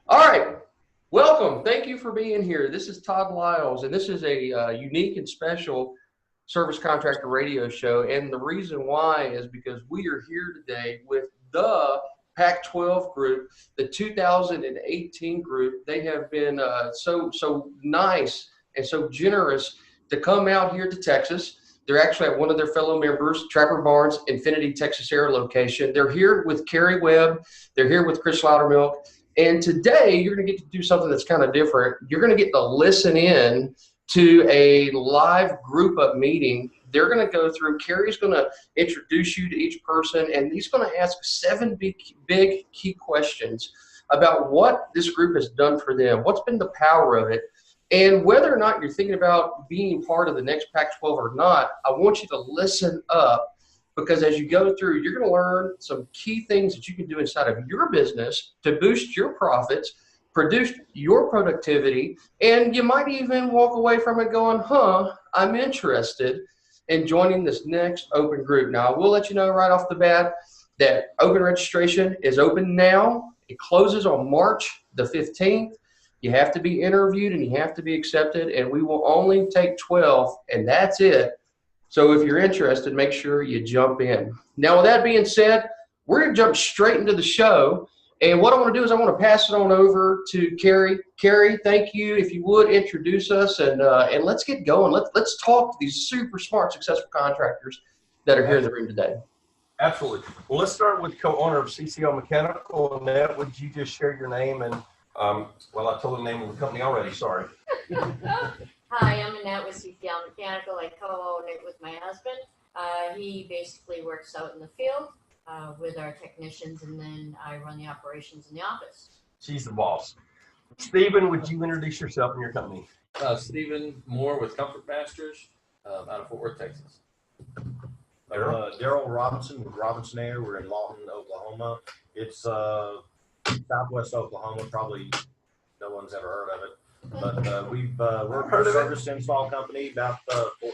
All right. Welcome. Thank you for being here. This is Todd Liles, and this is a unique and special service contractor radio show. And the reason why is because we are here today with the Pac 12 group, the 2018 group. They have been so nice and so generous to come out here to Texas. They're actually at one of their fellow members, Trapper Barnes Infinity Texas Air location. They're here with Kerry Webb. They're here with Chris Loudermilk. And today you're going to get to do something that's kind of different. You're going to get to listen in to a live group up meeting. They're going to go through, Kerry's going to introduce you to each person, and he's going to ask seven big key questions about what this group has done for them, what's been the power of it, and whether or not you're thinking about being part of the next Pac-12 or not. I want you to listen up, because as you go through, you're going to learn some key things that you can do inside of your business to boost your profits, produce your productivity, and you might even walk away from it going, I'm interested in joining this next open group. Now, I will let you know right off the bat that open registration is open now. It closes on March the 15th. You have to be interviewed and you have to be accepted, and we will only take 12, and that's it. So if you're interested, make sure you jump in. Now, with that being said, we're going to jump straight into the show. And what I want to do is I want to pass it on over to Kerry. Kerry, thank you. If you would introduce us and let's get going. Let's talk to these super smart, successful contractors that are here in the room today. Absolutely. Well, let's start with co-owner of CCO Mechanical. Annette, would you just share your name and, well, I told the name of the company already, sorry. Hi, I'm Annette with CCL Mechanical. I co-own it with my husband. He basically works out in the field with our technicians, and then I run the operations in the office. She's the boss. Stephen, would you introduce yourself and your company? Stephen Moore with Comfort Masters out of Fort Worth, Texas. Daryl Robinson with Robinson Air. We're in Lawton, Oklahoma. It's southwest Oklahoma. Probably no one's ever heard of it. But we're a service install company, about 14.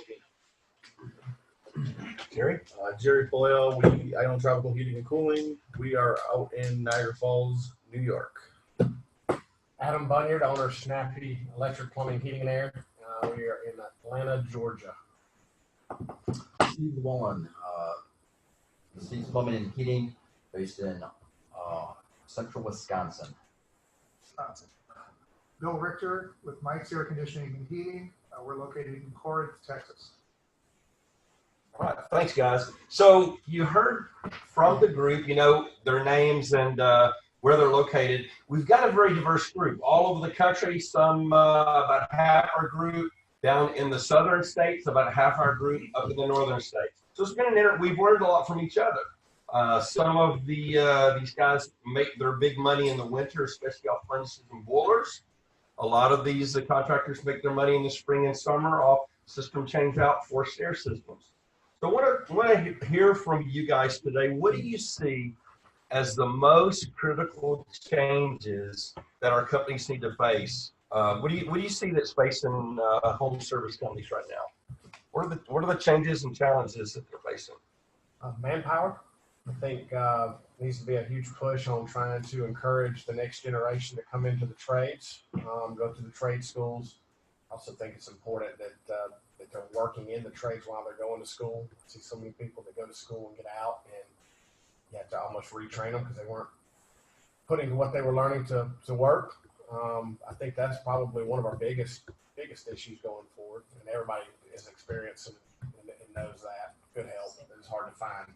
Jerry? Jerry Boyle. I own Tropical Heating and Cooling. We are out in Niagara Falls, New York. Adam Bunyard, owner of Snappy Electric Plumbing, Heating and Air. We are in Atlanta, Georgia. Steve Wallen, Steve's Plumbing and Heating, based in central Wisconsin. Bill Richter with Mike's Air Conditioning and Heating. We're located in Corinth, Texas. All right, thanks, guys. So you heard from the group, you know, their names and where they're located. We've got a very diverse group all over the country. Some about half our group down in the southern states, about half our group up in the northern states. So it's been we've learned a lot from each other. Some of these guys make their big money in the winter, especially off furnaces and boilers. A lot of these contractors make their money in the spring and summer off system change out forced air systems. So I want to hear from you guys today. What do you see as the most critical changes that our companies need to face? What do you see that's facing home service companies right now? What are the changes and challenges that they're facing? Manpower. I think needs to be a huge push on trying to encourage the next generation to come into the trades, go to the trade schools. I also think it's important that they're working in the trades while they're going to school. I see so many people that go to school and get out, and you have to almost retrain them because they weren't putting what they were learning to work. I think that's probably one of our biggest issues going forward, and everybody is experiencing and knows that. Good help is hard to find.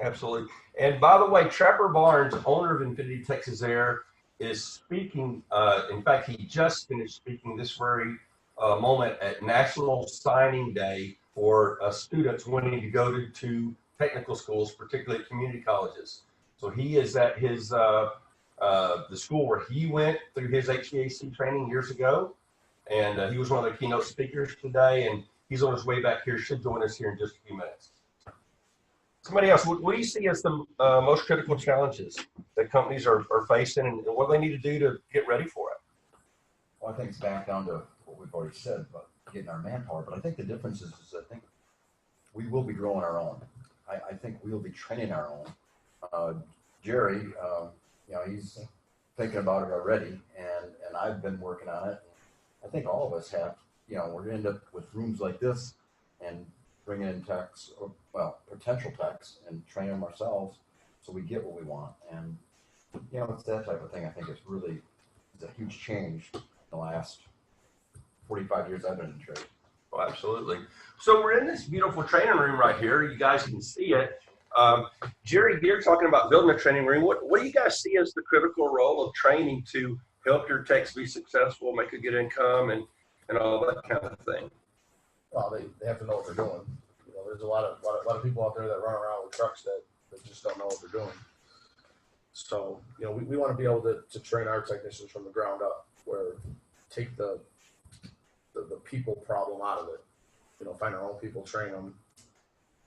Absolutely. And by the way, Trapper Barnes, owner of Infinity Texas Air, is speaking. In fact, he just finished speaking this very moment at National Signing Day for students wanting to go to technical schools, particularly community colleges. So he is at his the school where he went through his HVAC training years ago, and he was one of the keynote speakers today, and he's on his way back here, should join us here in just a few minutes. Somebody else, what do you see as the most critical challenges that companies are facing, and what do they need to do to get ready for it? Well, I think it's back down to what we've already said about getting our manpower, but I think the difference is I think we will be growing our own. I think we will be training our own. Jerry, you know, he's thinking about it already, and I've been working on it. I think all of us have. You know, we're going to end up with rooms like this and bringing in techs, or, well, potential techs, and train them ourselves so we get what we want. And, you know, it's that type of thing I think is a huge change in the last 45 years I've been in trade. Oh, absolutely. So we're in this beautiful training room right here. You guys can see it. Jerry, you're talking about building a training room. What do you guys see as the critical role of training to help your techs be successful, make a good income, and all that kind of thing? Well, they have to know what they're doing. You know, there's a lot of people out there that run around with trucks that just don't know what they're doing. So, you know, we want to be able to train our technicians from the ground up, where take the people problem out of it. You know, find our own people, train them,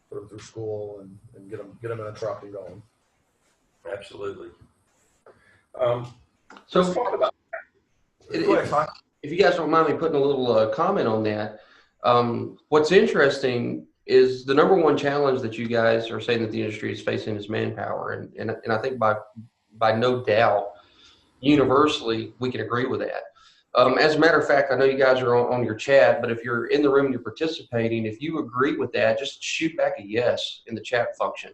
put them through school, and get them in a truck and going. Absolutely. So let's talk about. Go ahead, Todd. if you guys don't mind me putting a little comment on that, what's interesting is the number one challenge that you guys are saying that the industry is facing is manpower, and I think by no doubt, universally, we can agree with that. As a matter of fact, I know you guys are on your chat, but if you're in the room and you're participating, if you agree with that, just shoot back a yes in the chat function.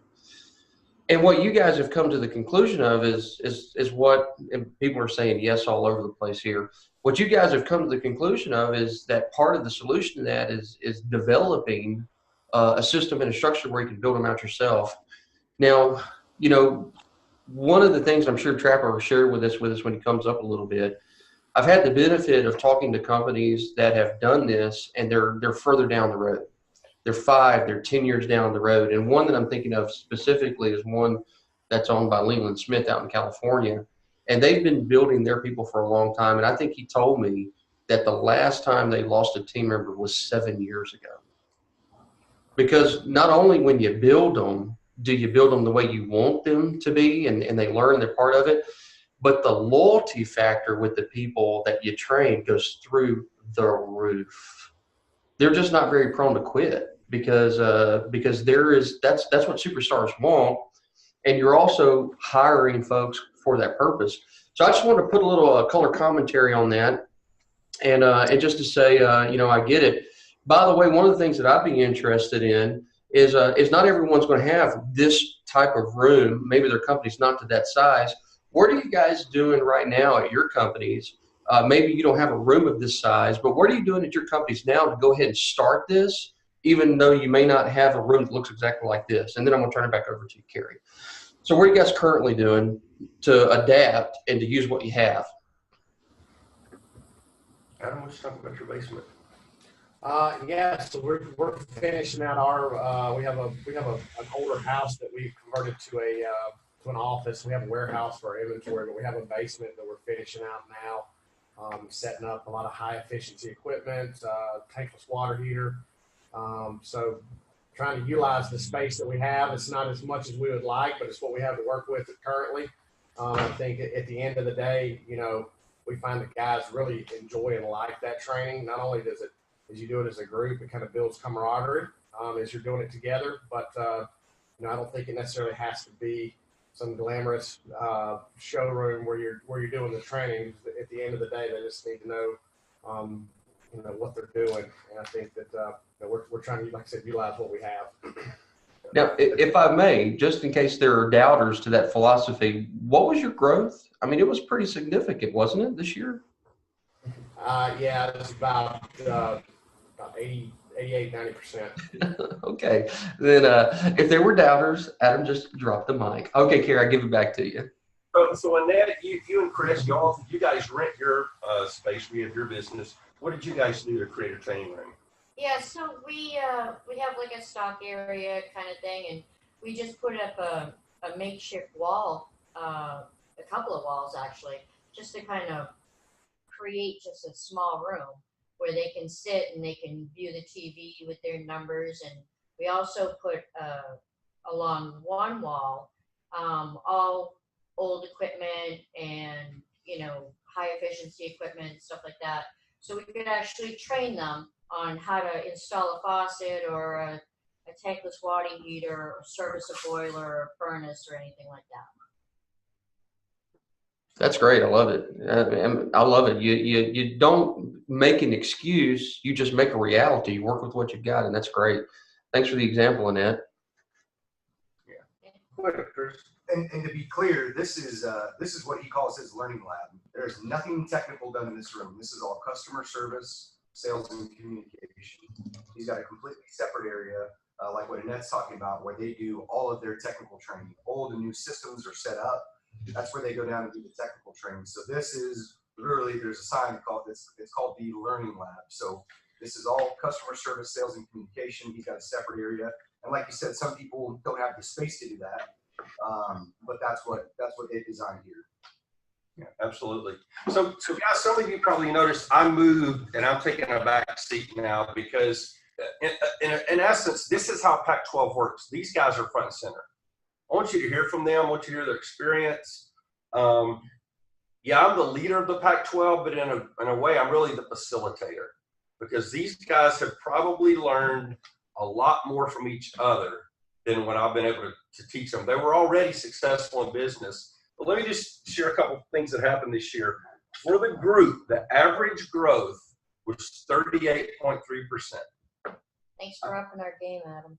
And what you guys have come to the conclusion of is what, and people are saying yes all over the place here. What you guys have come to the conclusion of is that part of the solution to that is developing a system and a structure where you can build them out yourself. Now, you know, one of the things I'm sure Trapper will share with us when he comes up a little bit, I've had the benefit of talking to companies that have done this, and they're further down the road. They're 5, they're 10 years down the road. And one that I'm thinking of specifically is one that's owned by Leland Smith out in California. And they've been building their people for a long time. And I think he told me that the last time they lost a team member was 7 years ago. Because not only when you build them, do you build them the way you want them to be, and they learn they're part of it, but the loyalty factor with the people that you train goes through the roof. They're just not very prone to quit because that's what superstars want, and you're also hiring folks for that purpose. So I just wanted to put a little color commentary on that, and just to say, you know, I get it. By the way, one of the things that I'd be interested in is not everyone's going to have this type of room. Maybe their company's not to that size. What are you guys doing right now at your companies? Maybe you don't have a room of this size, but what are you doing at your companies now to go ahead and start this, even though you may not have a room that looks exactly like this? And then I'm going to turn it back over to you, Kerry. So what are you guys currently doing to adapt and to use what you have? Adam, let's talk about your basement. Yeah, so we're finishing out our. We have an older house that we've converted to an office. We have a warehouse for our inventory, but we have a basement that we're finishing out now. Setting up a lot of high efficiency equipment, tankless water heater. So trying to utilize the space that we have. It's not as much as we would like, but it's what we have to work with currently. I think at the end of the day, you know, we find that guys really enjoy and like that training. Not only does it, as you do it as a group, it kind of builds camaraderie as you're doing it together. But you know, I don't think it necessarily has to be some glamorous showroom where you're doing the training. At the end of the day, they just need to know, you know, what they're doing. And I think that we're trying to, like I said, utilize what we have. Now, if I may, just in case there are doubters to that philosophy, what was your growth? I mean, it was pretty significant, wasn't it, this year? Yeah, it's about 88, 90%. Okay, then if there were doubters, Adam just dropped the mic. Okay, Kerry, I give it back to you. So Annette, you and Chris, you guys rent your space. We have your business. What did you guys do to create a training room? Yeah, so we have like a stock area kind of thing, and we just put up a makeshift wall, a couple of walls actually, just to kind of create just a small room where they can sit and they can view the TV with their numbers. And we also put along one wall all old equipment and, you know, high efficiency equipment, stuff like that. So we could actually train them on how to install a faucet or a tankless water heater or service a boiler or a furnace or anything like that. That's great. I love it. I love it. You don't make an excuse. You just make a reality. You work with what you've got, and that's great. Thanks for the example, Annette. And to be clear, this is what he calls his learning lab. There's nothing technical done in this room. This is all customer service, sales, and communication. He's got a completely separate area, like what Annette's talking about, where they do all of their technical training. Old and new systems are set up. That's where they go down and do the technical training. So this is literally, there's a sign called this. It's called the learning lab. So this is all customer service, sales, and communication. He's got a separate area. And like you said, some people don't have the space to do that. But that's what they designed here. Yeah, absolutely. So guys, some of you probably noticed I moved and I'm taking a back seat now because in essence, this is how Pac-12 works. These guys are front and center. I want you to hear from them. I want you to hear their experience. Yeah, I'm the leader of the Pac-12, but in a way, I'm really the facilitator because these guys have probably learned a lot more from each other than what I've been able to teach them. They were already successful in business. But let me just share a couple of things that happened this year. For the group, the average growth was 38.3%. Thanks for upping our game, Adam.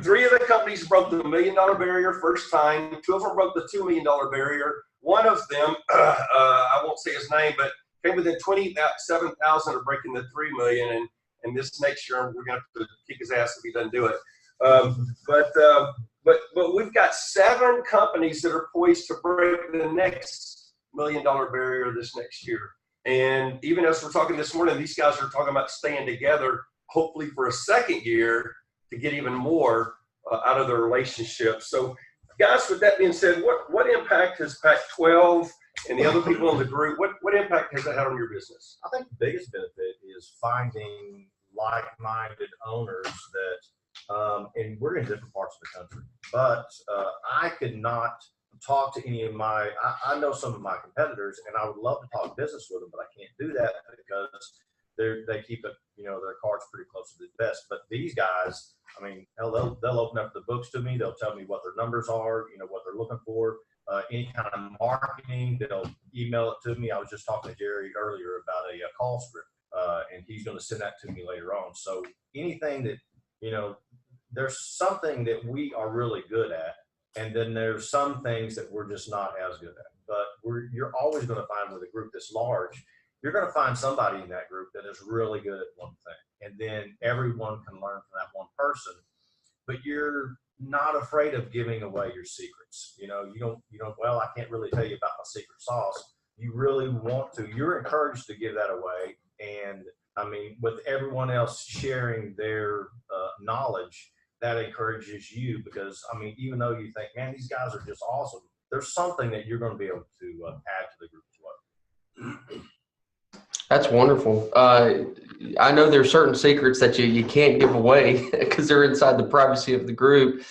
Three of the companies broke the $1 million barrier first time. Two of them broke the $2 million barrier. One of them, I won't say his name, but came within 27,000 of breaking the $3 million. And this next year, we're going to have to kick his ass if he doesn't do it. But we've got 7 companies that are poised to break the next $1 million barrier this next year. And even as we're talking this morning, these guys are talking about staying together, hopefully for a second year to get even more out of their relationship. So, guys, with that being said, what impact has Pac-12 and the other people in the group, what impact has that had on your business? I think the biggest benefit is finding like-minded owners that, and we're in different parts of the country, but I could not talk to any of I know some of my competitors, and I would love to talk business with them, but I can't do that because they keep it, their cards pretty close to the vest. But these guys, I mean, hell, they'll open up the books to me. They'll tell me what their numbers are, what they're looking for. Any kind of marketing, they'll email it to me. I was just talking to Jerry earlier about a call script, and he's going to send that to me later on. So anything that, there's something that we are really good at, and then there's some things that we're just not as good at. But you're always going to find with a group this large, you're going to find somebody in that group that is really good at one thing, and then everyone can learn from that one person. But you're not afraid of giving away your secrets. You don't, well, I can't really tell you about my secret sauce. You really want to. You're encouraged to give that away. And I mean, with everyone else sharing their knowledge, that encourages you because, I mean, even though you think, man, these guys are just awesome, there's something that you're going to be able to add to the group as well. That's wonderful. I know there's certain secrets that you can't give away because they're inside the privacy of the group.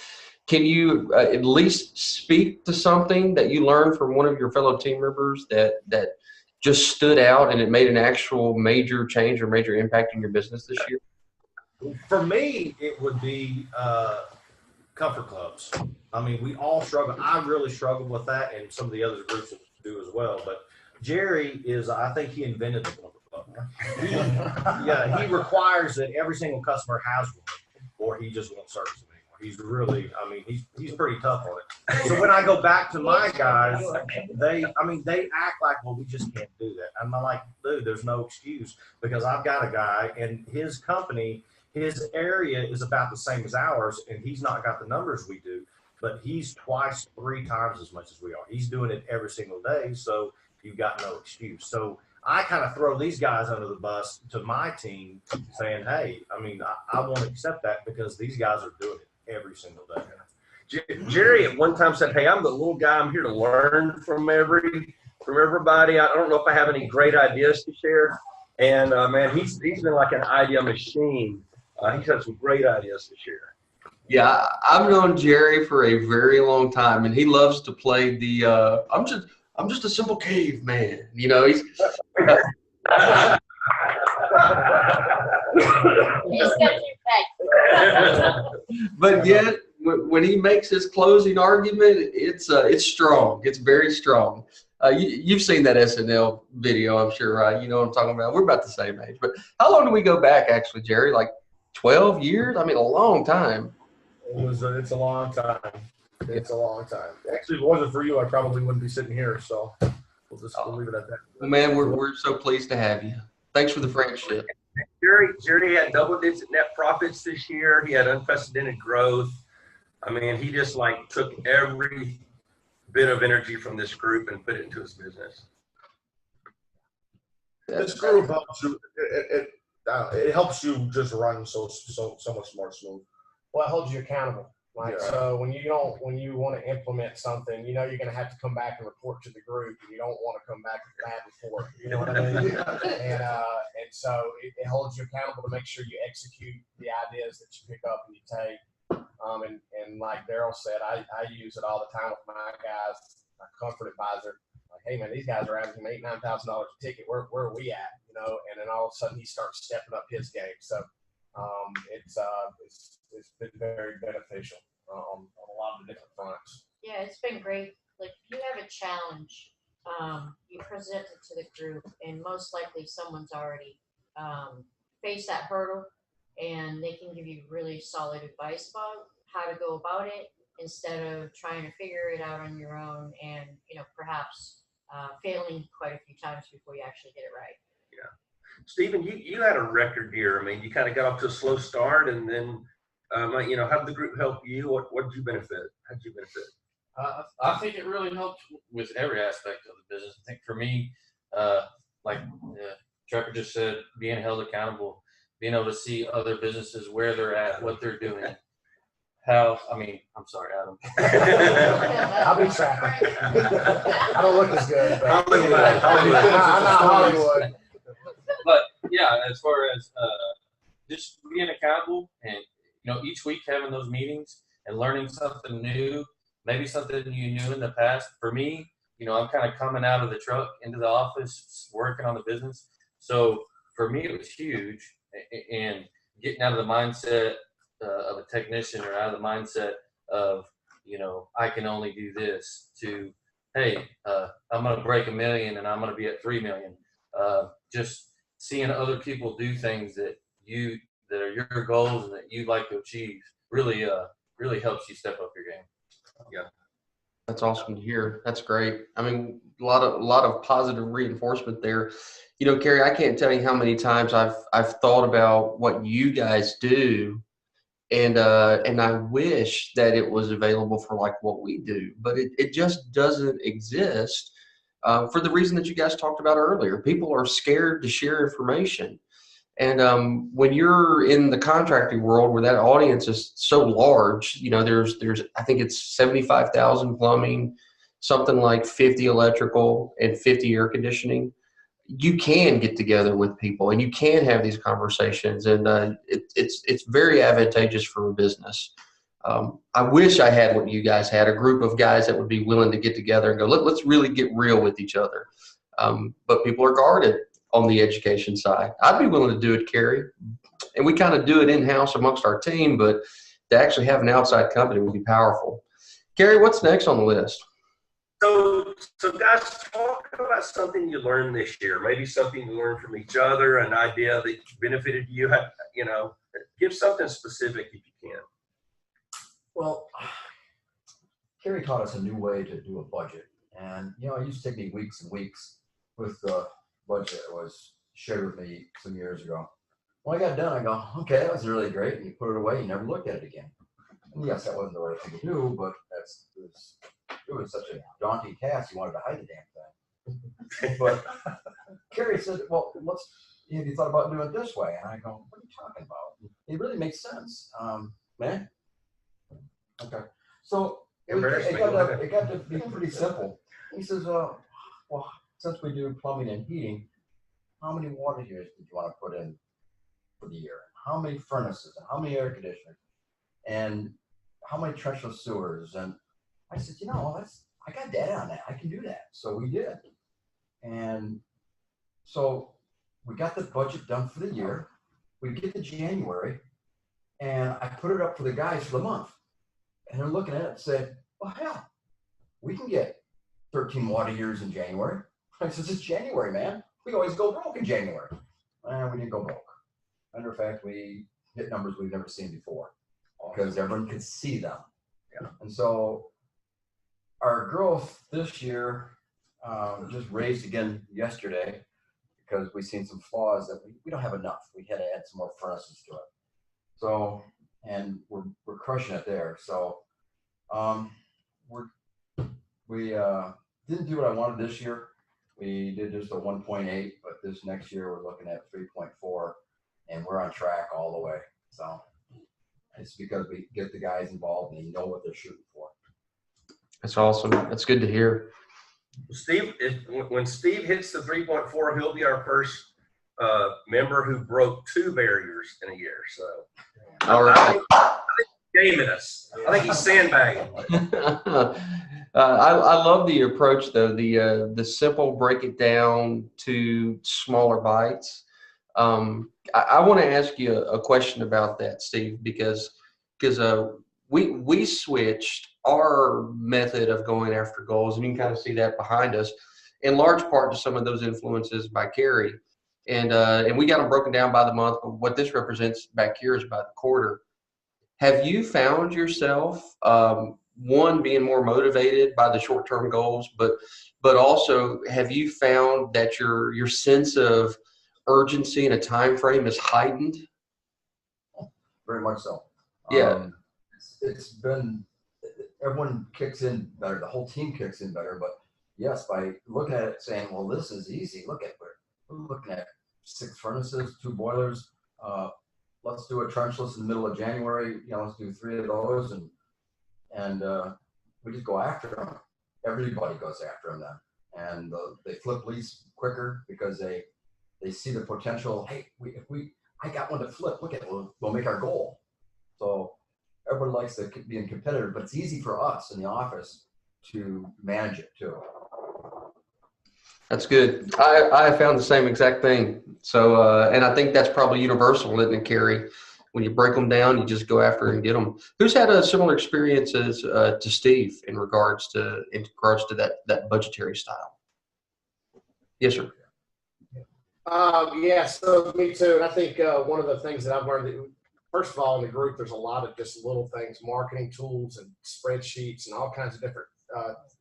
Can you at least speak to something that you learned from one of your fellow team members that just stood out and it made an actual major change or major impact in your business this year? For me, it would be comfort clubs. I mean, we all struggle. I really struggle with that, and some of the other groups do as well. But Jerry I think he invented the comfort club. He requires that every single customer has one, or he just won't service them anymore. He's really, I mean, he's pretty tough on it. So when I go back to my guys, they act like, well, we just can't do that. I'm like, dude, there's no excuse because I've got a guy and his company, his area is about the same as ours, and he's not got the numbers we do, but he's 2, 3 times as much as we are. He's doing it every single day, so you've got no excuse. So I kind of throw these guys under the bus to my team saying, hey, I mean, I won't accept that because these guys are doing it every single day. Jerry at one time said, hey, I'm the little guy. I'm here to learn from everybody. I don't know if I have any great ideas to share. And, man, he's been like an idea machine. He's had some great ideas to share. Yeah, I've known Jerry for a very long time, and he loves to play the I'm just a simple caveman. He's He's got your back. but yet when he makes his closing argument, it's strong. It's very strong. You've seen that SNL video, I'm sure, right? You know what I'm talking about. We're about the same age. But how long do we go back, actually, Jerry? Like 12 years? I mean, a long time. It's a long time. It's a long time. Actually, if it wasn't for you, I probably wouldn't be sitting here. So we'll leave it at that. Well, man, we're so pleased to have you. Thanks for the friendship. Jerry had double-digit net profits this year. He had unprecedented growth. I mean, he just like took every bit of energy from this group and put it into his business. This group helps you. It helps you just run so much more smooth. Well, it holds you accountable. Like, so when you want to implement something, you know you're going to have to come back and report to the group, and you don't want to come back with a bad report. You know what I mean? And so it holds you accountable to make sure you execute the ideas that you pick up and you take. And like Daryl said, I use it all the time with my guys, my comfort advisor. Like, hey man, these guys are averaging $8,000 to $9,000 a ticket. Where are we at? You know, and then all of a sudden he starts stepping up his game. So it's been very beneficial on a lot of the different fronts. Yeah, it's been great. Like, if you have a challenge, you present it to the group, and most likely someone's already faced that hurdle, and they can give you really solid advice about how to go about it instead of trying to figure it out on your own and, you know, perhaps failing quite a few times before you actually get it right. Yeah. Stephen, you had a record year. I mean, you kind of got off to a slow start, and then, you know, how did the group help you? What did you benefit? How did you benefit? I think it really helped with every aspect of the business. I think for me, like Trevor just said, being held accountable, being able to see other businesses, where they're at, what they're doing. I'm sorry, Adam. I'll be traffic. I don't look as good. But I'm not Hollywood. But yeah, as far as just being accountable and, you know, each week having those meetings and learning something new, maybe something you knew in the past. For me, you know, I'm kind of coming out of the truck into the office, working on the business. So for me, it was huge, and getting out of the mindset of a technician, or out of the mindset of, you know, I can only do this, to, hey, I'm going to break $1 million and I'm going to be at 3 million. Just seeing other people do things that are your goals and that you'd like to achieve really helps you step up your game. Yeah. That's awesome to hear. That's great. I mean, a lot of positive reinforcement there. You know, Kerry, I can't tell you how many times I've thought about what you guys do, and I wish that it was available for like what we do, but it just doesn't exist for the reason that you guys talked about earlier. People are scared to share information. And when you're in the contracting world where that audience is so large, you know, there's I think it's 75,000 plumbing, something like 50 electrical, and 50 air conditioning. You can get together with people and you can have these conversations, and it's very advantageous for a business. I wish I had what you guys had, a group of guys that would be willing to get together and go, let's really get real with each other. But people are guarded on the education side. I'd be willing to do it, Kerry, and we kind of do it in-house amongst our team, but to actually have an outside company would be powerful. Kerry, what's next on the list? So guys, talk about something you learned this year. Maybe something you learned from each other, an idea that benefited you. You know, give something specific if you can. Well, Kerry taught us a new way to do a budget. And, you know, it used to take me weeks and weeks with the budget that was shared with me some years ago. When I got done, I go, okay, that was really great. And you put it away, you never looked at it again. And yes, that wasn't the right thing to do, but it was such a daunting task. You wanted to hide the damn thing. But Kerry said, well, have you thought about doing it this way? And I go, what are you talking about? It really makes sense. Man. Okay. So it got to be pretty simple. He says, well, since we do plumbing and heating, how many water heaters did you want to put in for the year? How many furnaces? And how many air conditioners? And how many trenchless sewers? And I said, you know, I got data on that. I can do that. So we did. And so we got the budget done for the year. We get to January, and I put it up for the guys for the month. And they're looking at it and say, well, hell, we can get 13 water years in January. I says, it's January, man. We always go broke in January. And we didn't go broke. Matter of fact, we hit numbers we've never seen before because everyone could see them. Yeah. And so our growth this year just raised again yesterday because we've seen some flaws that we don't have enough. We had to add some more furnaces to it. So, and we're crushing it there. So we didn't do what I wanted this year. We did just a 1.8, but this next year we're looking at 3.4, and we're on track all the way. So it's because we get the guys involved and they know what they're shooting for. That's awesome. That's good to hear. Steve, when Steve hits the 3.4, he'll be our first member who broke 2 barriers in a year. So, All right. I think he's gaming us. I think he's sandbagging. I love the approach though. The simple break it down to smaller bites. I want to ask you a question about that, Steve, because we switched our method of going after goals, and you can kind of see that behind us, in large part to some of those influences by Kerry, and we got them broken down by the month. But what this represents back here is by the quarter. Have you found yourself one being more motivated by the short-term goals, but also have you found that your sense of urgency and a time frame is heightened? Very much so. Yeah. It's been, everyone kicks in better. The whole team kicks in better. But yes, by looking at it saying, well, this is easy. Look at, we're looking at 6 furnaces, 2 boilers. Let's do a trenchless in the middle of January. Let's do 3 of those, and we just go after them. Everybody goes after them then, and they flip leads quicker because they see the potential. Hey, I got one to flip. Look at it. We'll make our goal. So everyone likes to be competitive, but it's easy for us in the office to manage it too. That's good. I have found the same exact thing. So, and I think that's probably universal, isn't it, Kerry? When you break them down, you just go after and get them. Who's had a similar experience as to Steve in regards to that budgetary style? Yes, sir. Yeah, so me too. And I think one of the things that I've learned, first of all, in the group, there's a lot of just little things, marketing tools and spreadsheets and all kinds of different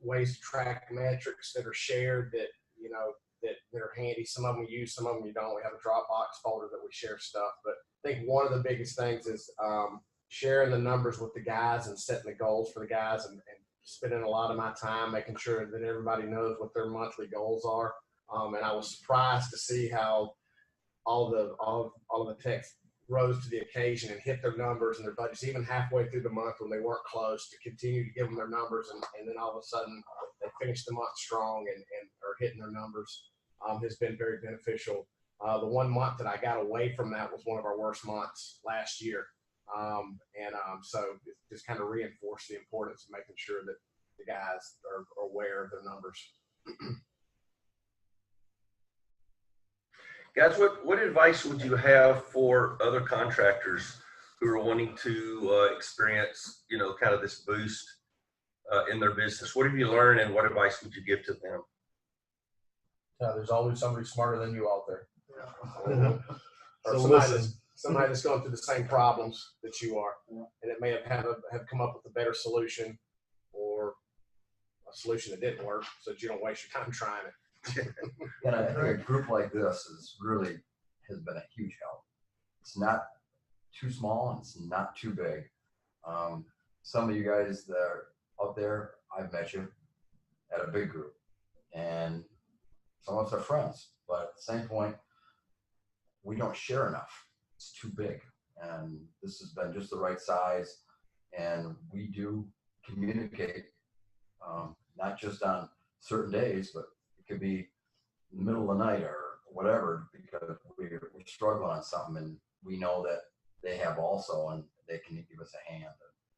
ways to track metrics that are shared that are handy. Some of them we use, some of them you don't. We have a Dropbox folder that we share stuff. But I think one of the biggest things is sharing the numbers with the guys and setting the goals for the guys, and spending a lot of my time making sure that everybody knows what their monthly goals are. And I was surprised to see how all of the techs rose to the occasion and hit their numbers and their budgets even halfway through the month when they weren't close, to continue to give them their numbers, and then all of a sudden they finished the month strong and are hitting their numbers. Has been very beneficial. The one month that I got away from that was one of our worst months last year. So it just kind of reinforced the importance of making sure that the guys are aware of their numbers. Guys, what advice would you have for other contractors who are wanting to experience, kind of this boost in their business? What have you learned, and what advice would you give to them? There's always somebody smarter than you out there. Yeah. Or somebody that's going through the same problems that you are, and it may have come up with a better solution, or a solution that didn't work, so that you don't waste your time trying it. And I think a group like this has been a huge help. It's not too small and it's not too big. Some of you guys that are out there, I've met you at a big group, and some of us are friends, but at the same point, we don't share enough. It's too big, and this has been just the right size, and we do communicate, not just on certain days, but it could be in the middle of the night or whatever, because we're struggling on something, and we know that they have also, and they can give us a hand.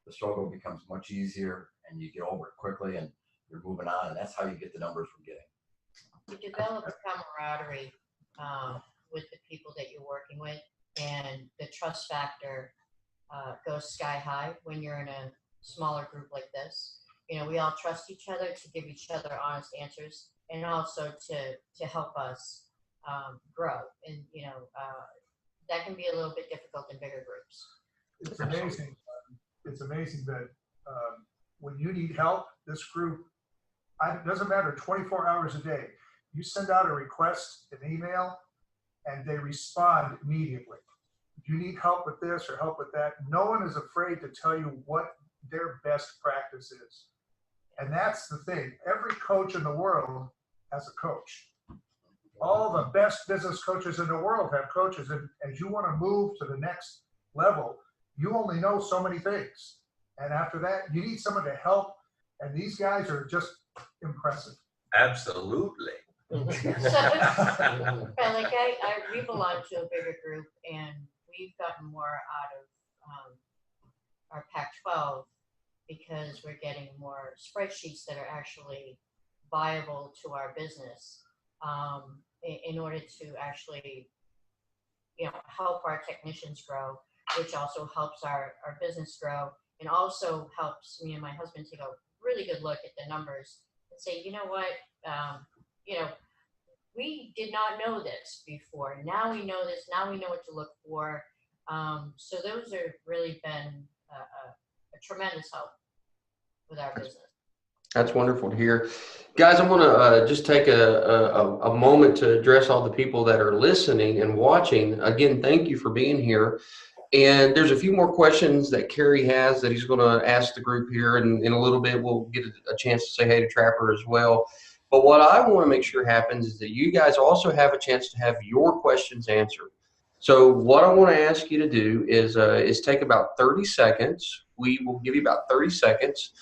The struggle becomes much easier, and you get over it quickly, and you're moving on, and that's how you get the numbers we're getting. You develop a camaraderie with the people that you're working with, and the trust factor goes sky high when you're in a smaller group like this. You know, we all trust each other to give each other honest answers, and also to help us grow. And that can be a little bit difficult in bigger groups. It's amazing. It's amazing that when you need help, this group, it doesn't matter, 24 hours a day. You send out a request, an email, and they respond immediately. If you need help with this or help with that, no one is afraid to tell you what their best practice is. And that's the thing. Every coach in the world has a coach. All the best business coaches in the world have coaches. And as you want to move to the next level, you only know so many things. And after that, you need someone to help. And these guys are just impressive. Absolutely. So, but like we belong to a bigger group, and we've gotten more out of our Pact 12 because we're getting more spreadsheets that are actually viable to our business in order to actually, help our technicians grow, which also helps our business grow, and also helps me and my husband take a really good look at the numbers and say, you know what, we did not know this before. Now we know this. Now we know what to look for. So those have really been a tremendous help with our business. That's wonderful to hear. Guys, I want to just take a moment to address all the people that are listening and watching. Again, thank you for being here. And there's a few more questions that Kerry has that he's going to ask the group here. And in a little bit, we'll get a chance to say hey to Trapper as well. But what I want to make sure happens is that you guys also have a chance to have your questions answered. So what I want to ask you to do is take about 30 seconds. We will give you about 30 seconds.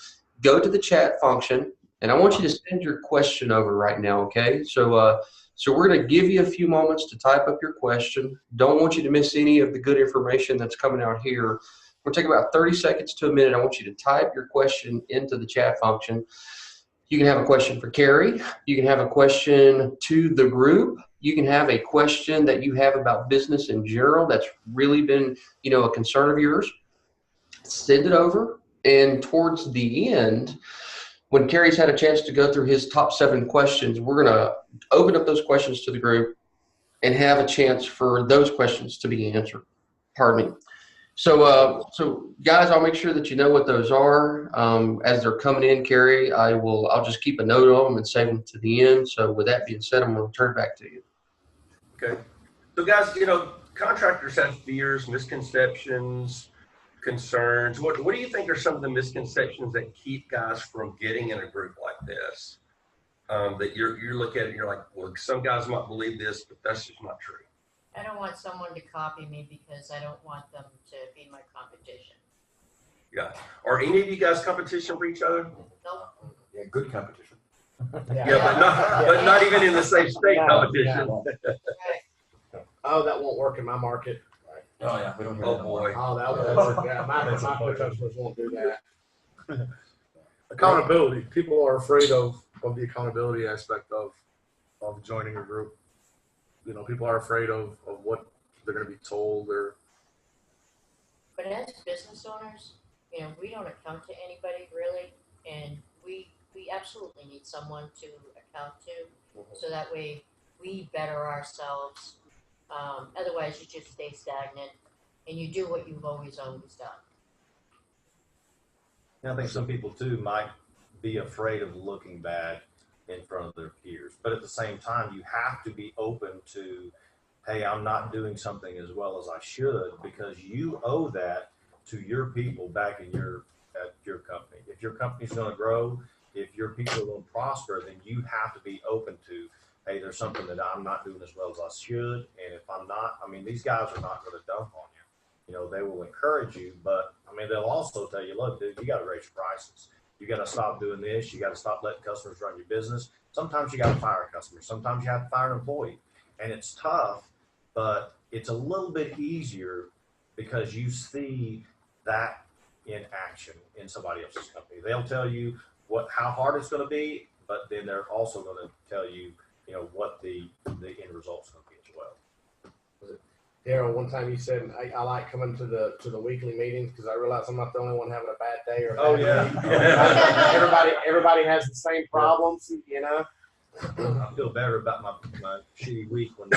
Go to the chat function, and I want you to send your question over right now, okay? So we're going to give you a few moments to type up your question. Don't want you to miss any of the good information that's coming out here. We'll take about 30 seconds to a minute. I want you to type your question into the chat function. You can have a question for Kerry. You can have a question to the group. You can have a question that you have about business in general that's really been, a concern of yours. Send it over. And towards the end, when Kerry's had a chance to go through his top 7 questions, we're going to open up those questions to the group and have a chance for those questions to be answered. Pardon me. So guys, I'll make sure that you know what those are as they're coming in. Kerry, I'll just keep a note of them and save them to the end. So with that being said, I'm going to turn it back to you. Okay. So guys, contractors have fears, misconceptions, concerns. What do you think are some of the misconceptions that keep guys from getting in a group like this? That you look at it and you're like, well, some guys might believe this, but that's just not true. I don't want someone to copy me because I don't want them to be my competition. Yeah. Are any of you guys competition for each other? Nope. Yeah, good competition. Yeah, but not even in the same state competition. Right. Oh, that won't work in my market. Oh yeah, we don't hear Oh that boy. Oh, that won't work. Yeah, my customers won't do that. Accountability. People are afraid of the accountability aspect of joining a group. People are afraid of what they're going to be told or. But as business owners, we don't account to anybody really, and we absolutely need someone to account to, so that way we better ourselves. Otherwise, you just stay stagnant, and you do what you've always done. And I think some people too might be afraid of looking bad in front of their peers, but at the same time, you have to be open to, hey, I'm not doing something as well as I should, because you owe that to your people back at your company. If your company's going to grow, if your people are going to prosper, then you have to be open to, hey, there's something that I'm not doing as well as I should, and if I'm not, these guys are not going to dump on you. They will encourage you, but they'll also tell you, look, dude, you got to raise your prices. You got to stop doing this. You got to stop letting customers run your business. Sometimes you got to fire a customer. Sometimes you have to fire an employee, and it's tough, but it's a little bit easier because you see that in action in somebody else's company. They'll tell you how hard it's going to be, but then they're also going to tell you, what the end result's going to be as well. Daryl, one time you said I like coming to the weekly meetings because I realize I'm not the only one having a bad day or a bad Oh, yeah. week. everybody has the same problems, you know. I feel better about my shitty week when.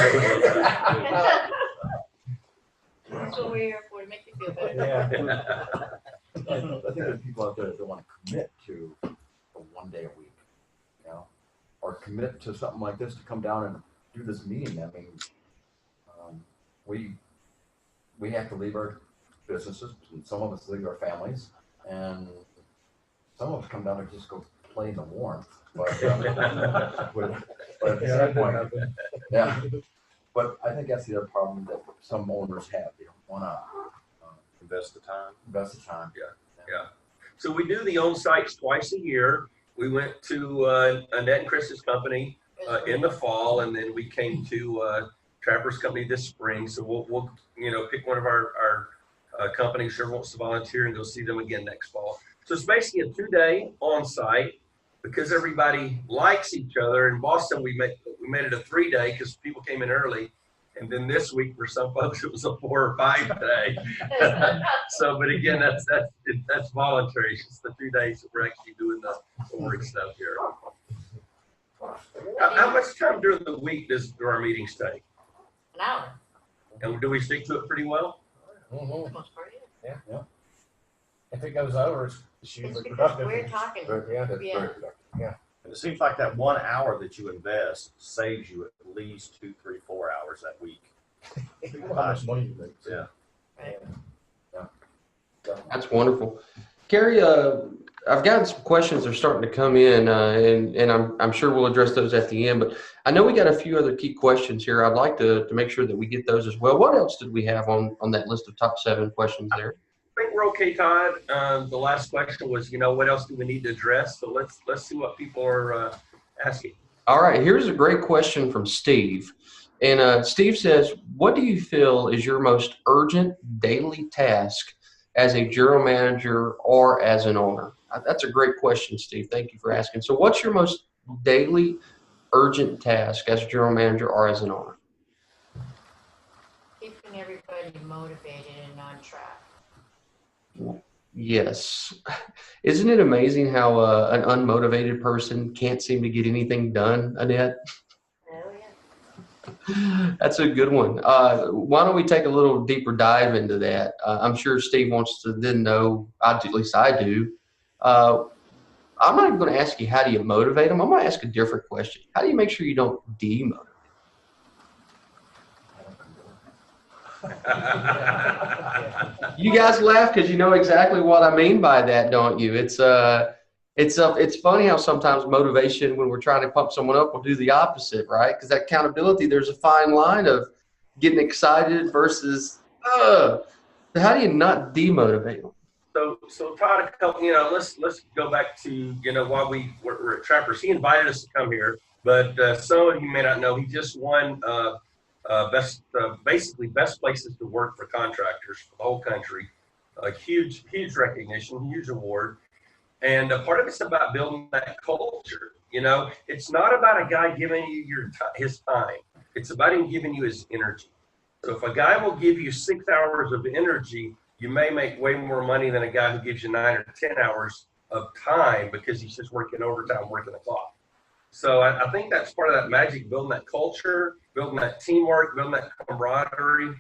That's what we're here for, to make you feel better. Yeah. I think there's people out there that don't want to commit to a 1 day a week, you know, or commit to something like this to come down and do this meeting. I mean, we have to leave our businesses, and some of us leave our families, and some of us come down and just go play in the warmth. But at the same point, yeah. But I think that's the other problem that some owners have. They don't want to Invest the time. Yeah. So we do the on-sites twice a year. We went to Annette and Chris's company in the fall, and then we came to Trapper's company this spring. So we'll pick one of our companies who wants to volunteer and go see them again next fall. So it's basically a 2-day on-site because everybody likes each other. In Boston, we made it a 3-day because people came in early. And then this week, for some folks, it was a 4 or 5 day. So, but again, that's voluntary. It's just the 2 days that we're actually doing the work stuff here. How much time during the week do our meetings take? An hour. And do we stick to it pretty well? For the most part, yeah. Yeah. If it goes over, it's It's usually because productive. we're talking. Yeah. That's Yeah. very productive. And it seems like that 1 hour that you invest saves you at least 2, 3, 4 hours that week. Think about how much money you make. Yeah. Right. That's wonderful. Kerry, I've gotten some questions that are starting to come in, and I'm sure we'll address those at the end, but I know we got a few other key questions here. I'd like to make sure that we get those as well. What else did we have on that list of top 7 questions there? I think we're okay, Todd. The last question was, what else do we need to address? So let's see what people are asking. All right, here's a great question from Steve. And Steve says, what do you feel is your most urgent daily task as a general manager or as an owner? That's a great question, Steve. Thank you for asking. So what's your most daily urgent task as a general manager or as an owner? Keeping everybody motivated and on track. Yes. Isn't it amazing how an unmotivated person can't seem to get anything done, Annette? Oh, yeah. That's a good one. Why don't we take a little deeper dive into that? I'm sure Steve wants to then know, at least I do. I'm not even going to ask you how do you motivate them. I'm going to ask a different question. How do you make sure you don't demotivate? You guys laugh because you know exactly what I mean by that, don't you? It's funny how sometimes motivation, when we're trying to pump someone up, will do the opposite, right? Because that accountability, there's a fine line of getting excited versus, how do you not demotivate them? So Todd, let's go back to, while we're at Trappers. He invited us to come here, but some of you may not know, he just won basically best places to work for contractors for the whole country. A huge recognition, huge award. And part of it's about building that culture. It's not about a guy giving you his time. It's about him giving you his energy. So if a guy will give you 6 hours of energy, you may make way more money than a guy who gives you 9 or 10 hours of time because he's just working overtime, working the clock. So I think that's part of that magic, building that culture, building that teamwork, building that camaraderie.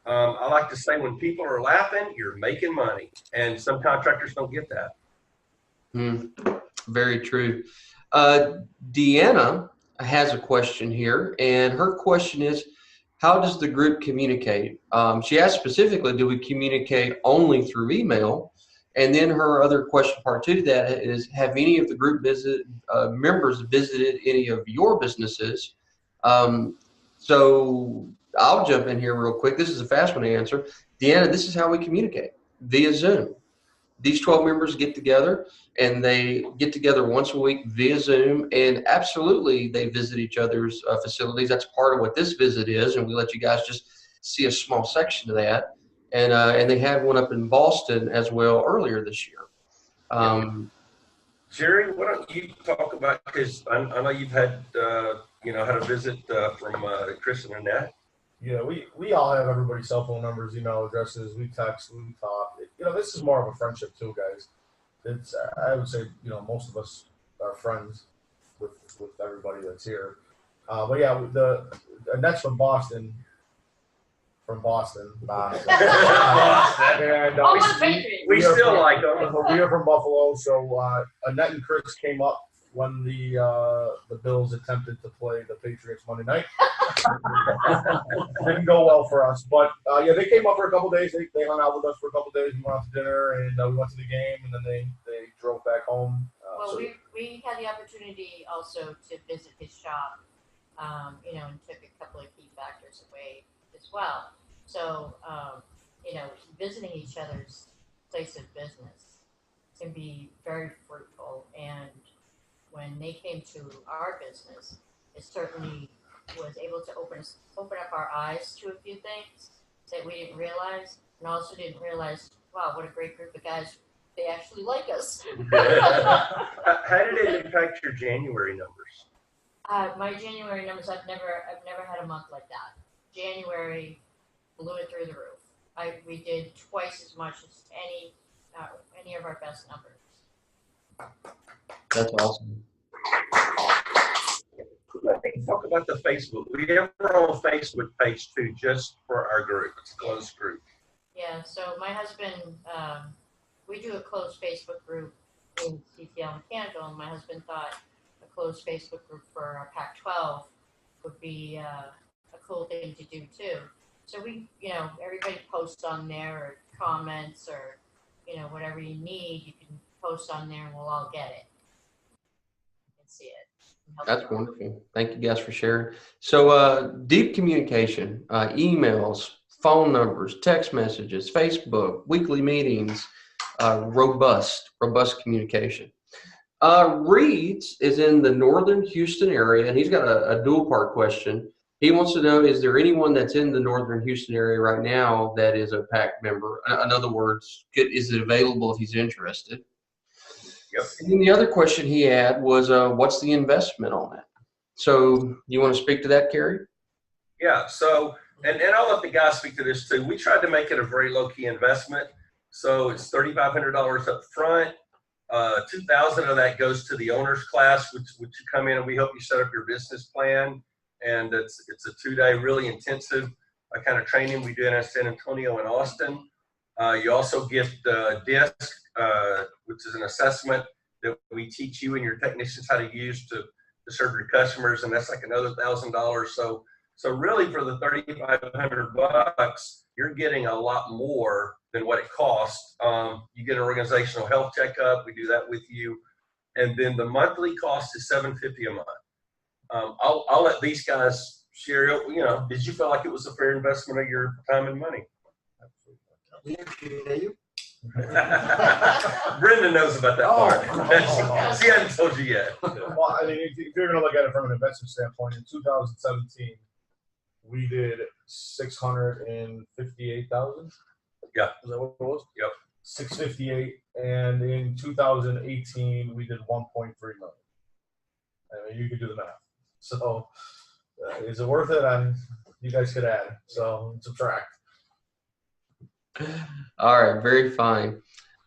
I like to say when people are laughing, you're making money. And some contractors don't get that. Very true. Deanna has a question here, and her question is, how does the group communicate? She asked specifically, do we communicate only through email? And then her other question, part 2 to that, is, have any of the group members visited any of your businesses? So I'll jump in here real quick. This is a fast one to answer. Deanna, this is how we communicate, via Zoom. These 12 members get together, and they get together once a week via Zoom, and absolutely they visit each other's facilities. That's part of what this visit is, and we let you guys just see a small section of that. And they had one up in Boston as well earlier this year. Jerry, why don't you talk about, because I know you've had, had a visit from Chris and Annette. we all have everybody's cell phone numbers, email addresses. We text, we talk. This is more of a friendship too, guys. It's I would say most of us are friends with everybody that's here. But yeah, the Nets from Boston. And Oh, what a Patriot. We still like them. we are from Buffalo, so Annette and Chris came up when the Bills attempted to play the Patriots Monday night. Didn't go well for us, but yeah, they came up for a couple days. They hung out with us for a couple days. We went out to dinner and we went to the game, and then they drove back home. Well, we had the opportunity also to visit his shop, and took a couple of key factors away as well. So, visiting each other's place of business can be very fruitful. And when they came to our business, it certainly was able to open up our eyes to a few things that we didn't realize, and also didn't realize, wow, what a great group of guys. They actually like us. How did it impact your January numbers? My January numbers, I've never had a month like that. January blew it through the roof. We did twice as much as any of our best numbers. That's awesome. Let me talk about the Facebook. We have our own Facebook page too, just for our group. It's a closed group. Yeah, so my husband, we do a closed Facebook group in CTL Mechanical, and my husband thought a closed Facebook group for our Pact 12 would be a cool thing to do too. So we, everybody posts on there or comments or, whatever you need, you can post on there and we'll all get it and see it. That's wonderful. Thank you guys for sharing. So deep communication, emails, phone numbers, text messages, Facebook, weekly meetings, robust communication. Reeds is in the northern Houston area, and he's got a dual part question. He wants to know, is there anyone that's in the northern Houston area right now that is a Pact member? In other words, is it available if he's interested? Yep. And then the other question he had was, what's the investment on that? So you want to speak to that, Kerry? Yeah, so, and I'll let the guys speak to this too. We tried to make it a very low-key investment. So it's $3,500 up front. $2,000 of that goes to the owner's class, which you come in and we help you set up your business plan. And it's a 2-day really intensive kind of training we do in San Antonio and Austin. You also get the DISC, which is an assessment that we teach you and your technicians how to use to serve your customers, and that's like another $1,000. So really for the $3,500, you're getting a lot more than what it costs. You get an organizational health checkup. We do that with you, and then the monthly cost is $750 a month. I'll let these guys share. Did you feel like it was a fair investment of your time and money? Brenda knows about that part. She hasn't told you yet. Well, I mean, if you're going to look at it from an investment standpoint, in 2017, we did 658,000. Yeah. Is that what it was? Yep. 658, and in 2018 we did 1.3 million. I mean, you can do the math. So, is it worth it? And you guys could add. So subtract. All right, very fine.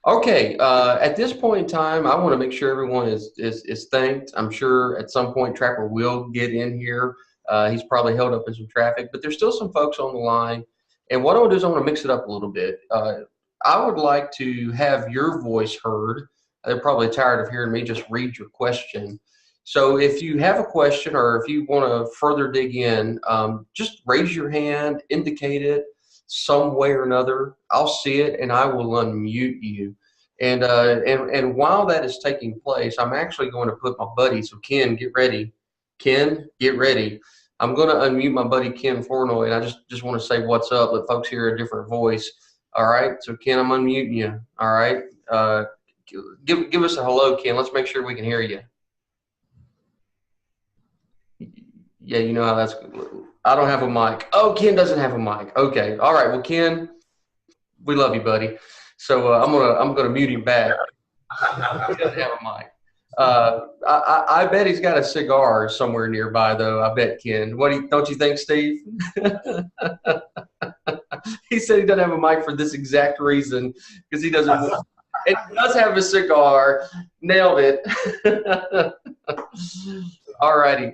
Okay, at this point in time, I want to make sure everyone is thanked. I'm sure at some point Trapper will get in here. He's probably held up in some traffic, but there's still some folks on the line. And what I want to do is I want to mix it up a little bit. I would like to have your voice heard. They're probably tired of hearing me just read your question. So if you have a question or if you want to further dig in, just raise your hand, indicate it some way or another. I'll see it and I will unmute you. And while that is taking place, I'm actually going to put my buddy. So Ken, get ready. Ken, get ready. I'm going to unmute my buddy Ken Flournoy, and I just want to say what's up. Let folks hear a different voice. All right. So Ken, I'm unmuting you. All right. Give us a hello, Ken. Let's make sure we can hear you. Yeah, you know how that's. I don't have a mic. Oh, Ken doesn't have a mic. Okay. All right. Well, Ken, we love you, buddy. So I'm gonna mute him back. He doesn't have a mic. I bet he's got a cigar somewhere nearby, though. I bet, Ken. Don't you think, Steve? He said he doesn't have a mic for this exact reason because he doesn't. It does have a cigar. Nailed it. All righty.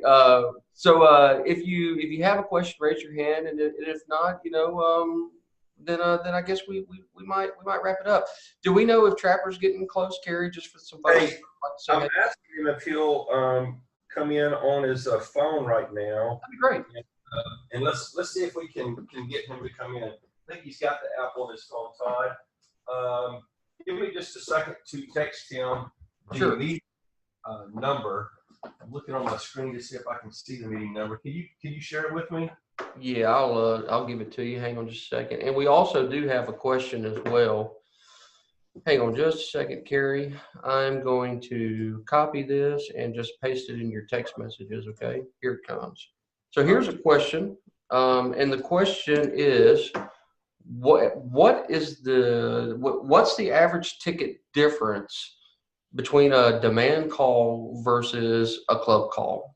So if you have a question, raise your hand, and if not, then I guess we might wrap it up. Do we know if Trapper's getting close, Kerry? Just for some folks. Hey, I'm asking him if he'll come in on his phone right now. That'd be great. And let's see if we can get him to come in. I think he's got the app on his phone, Todd. Give me just a second to text him the meeting number. I'm looking on my screen to see if I can see the meeting number. Can you share it with me? Yeah, I'll give it to you. Hang on just a second. And we also do have a question as well. Hang on just a second, Kerry. I'm going to copy this and just paste it in your text messages, okay? Here it comes. So here's a question. And the question is, what's the average ticket difference between a demand call versus a club call?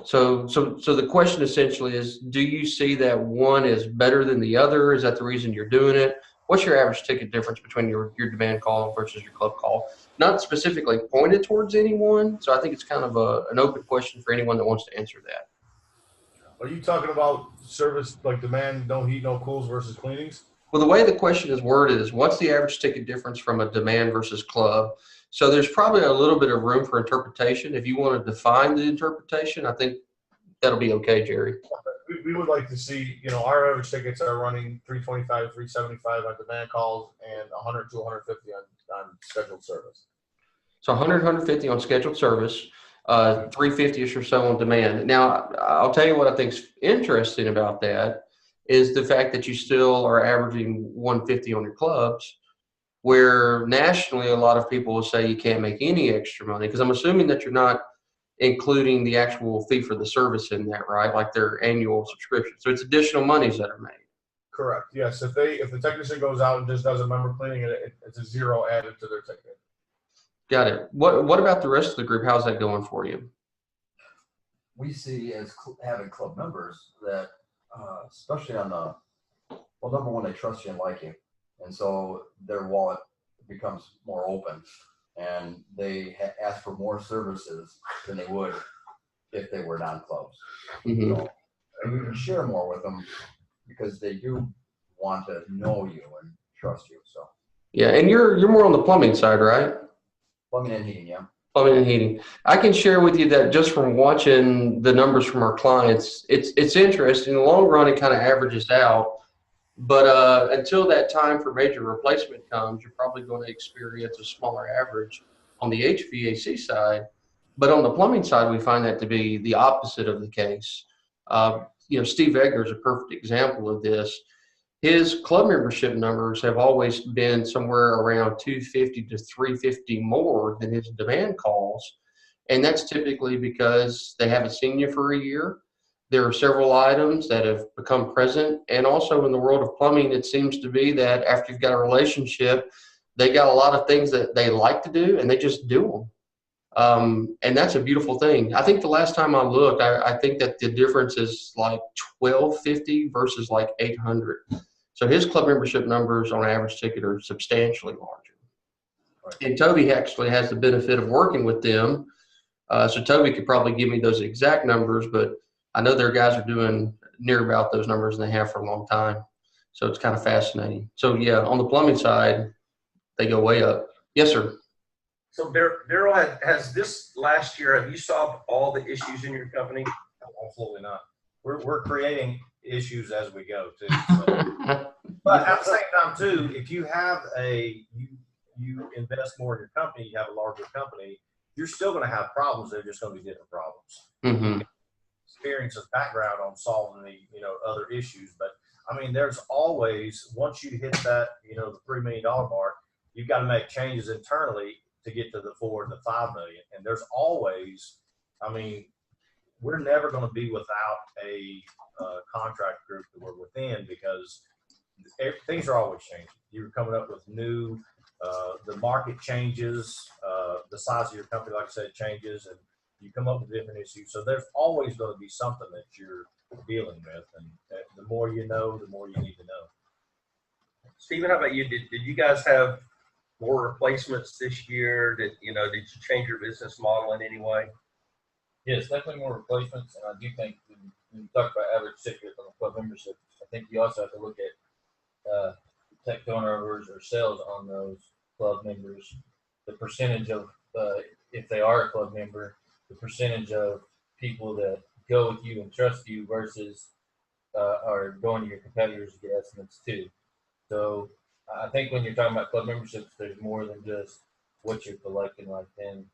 So the question essentially is, do you see that one is better than the other? Is that the reason you're doing it? What's your average ticket difference between your demand call versus your club call? Not specifically pointed towards anyone, so I think it's kind of an open question for anyone that wants to answer that. Are you talking about service like demand, no heat, no cools versus cleanings? Well, the way the question is worded is, what's the average ticket difference from a demand versus club? So there's probably a little bit of room for interpretation. If you want to define the interpretation, I think that'll be okay, Jerry. We would like to see, our average tickets are running 325 to 375 on demand calls and 100 to 150 on scheduled service. So 100, 150 on scheduled service, 350-ish or so on demand. Now, I'll tell you what I think's interesting about that is the fact that you still are averaging 150 on your clubs, where nationally a lot of people will say you can't make any extra money, because I'm assuming that you're not including the actual fee for the service in that, right? Like their annual subscription. So it's additional monies that are made. Correct. Yes. If the technician goes out and just does a member cleaning, it's a zero added to their ticket. Got it. What about the rest of the group? How's that going for you? We see as having club members that, especially on number one, they trust you and like you. And so their wallet becomes more open, and they ask for more services than they would if they were non-clubs. Mm-hmm. So you can share more with them because they do want to know you and trust you. So yeah, and you're more on the plumbing side, right? Plumbing and heating, yeah. Plumbing and heating. I can share with you that just from watching the numbers from our clients, it's interesting. In the long run, it kind of averages out. But until that time for major replacement comes, you're probably going to experience a smaller average on the HVAC side. But on the plumbing side, we find that to be the opposite of the case. Steve Egger is a perfect example of this. His club membership numbers have always been somewhere around 250 to 350 more than his demand calls. And that's typically because they haven't seen you for a year. There are several items that have become present. And also in the world of plumbing, it seems to be that after you've got a relationship, they got a lot of things that they like to do and they just do them. And that's a beautiful thing. I think the last time I looked, I think that the difference is like $1,250 versus like $800. So his club membership numbers on average ticket are substantially larger. Right. And Toby actually has the benefit of working with them. So Toby could probably give me those exact numbers, but I know their guys are doing near about those numbers and they have for a long time. So it's kind of fascinating. So yeah, on the plumbing side, they go way up. Yes, sir. So Daryl, has this last year, have you solved all the issues in your company? Absolutely not. We're creating issues as we go too. So. But at the same time too, if you have you invest more in your company, you have a larger company, you're still going to have problems. They're just going to be different problems. Mm-hmm. Experience and background on solving the other issues, but I mean, there's always, once you hit that the $3 million mark, you've got to make changes internally to get to the $4 to $5 million. And there's always, I mean, we're never going to be without a contract group that we're within, because things are always changing. You're coming up with new The market changes, the size of your company, like I said, changes, and you come up with different issues. So there's always going to be something that you're dealing with, and the more you know, the more you need to know. Stephen, how about you? Did you guys have more replacements this year? Did you change your business model in any way? Yes, definitely more replacements, and I do think when you talk about average ticket on a club membership, I think you also have to look at tech turnovers or sales on those club members, the percentage of, if they are a club member, the percentage of people that go with you and trust you versus are going to your competitors to get estimates too. So I think when you're talking about club memberships, there's more than just what you're collecting right then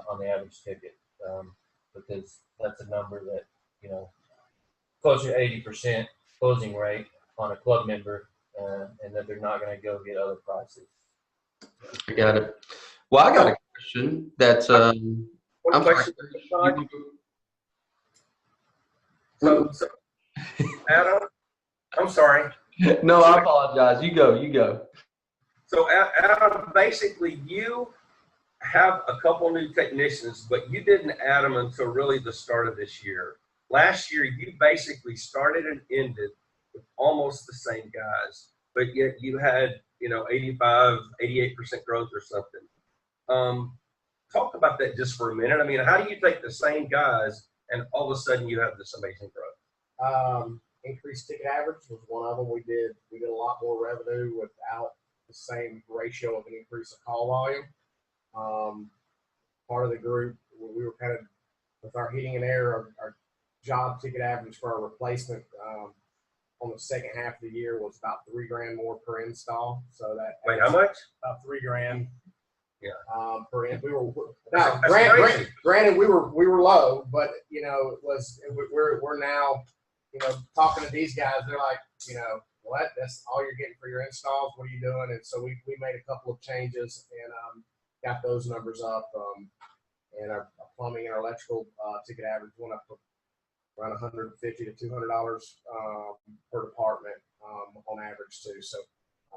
on the average ticket, because that's a number that, closer to 80% closing rate on a club member, and that they're not going to go get other prices. I got it. Well, I got a question that's One I'm question. sorry. So, Adam, I'm sorry. No, I apologize. You go. So, Adam, basically, you have a couple new technicians, but you didn't add them until really the start of this year. Last year, you basically started and ended with almost the same guys, but yet you had, 85, 88% growth or something. Talk about that just for a minute. I mean, how do you take the same guys and all of a sudden you have this amazing growth? Increased ticket average was one of them. We did a lot more revenue without the same ratio of an increase of call volume. Part of the group, we were kind of, with our heating and air, our job ticket average for our replacement on the second half of the year was about $3,000 more per install. So that Wait, how much? about $3,000. Yeah. Per in. We were That's granted we were low, but we're now talking to these guys. They're like, what? That's all you're getting for your installs? What are you doing? And so we made a couple of changes and got those numbers up. And our plumbing and our electrical ticket average went up to around $150 to $200 per department on average too. So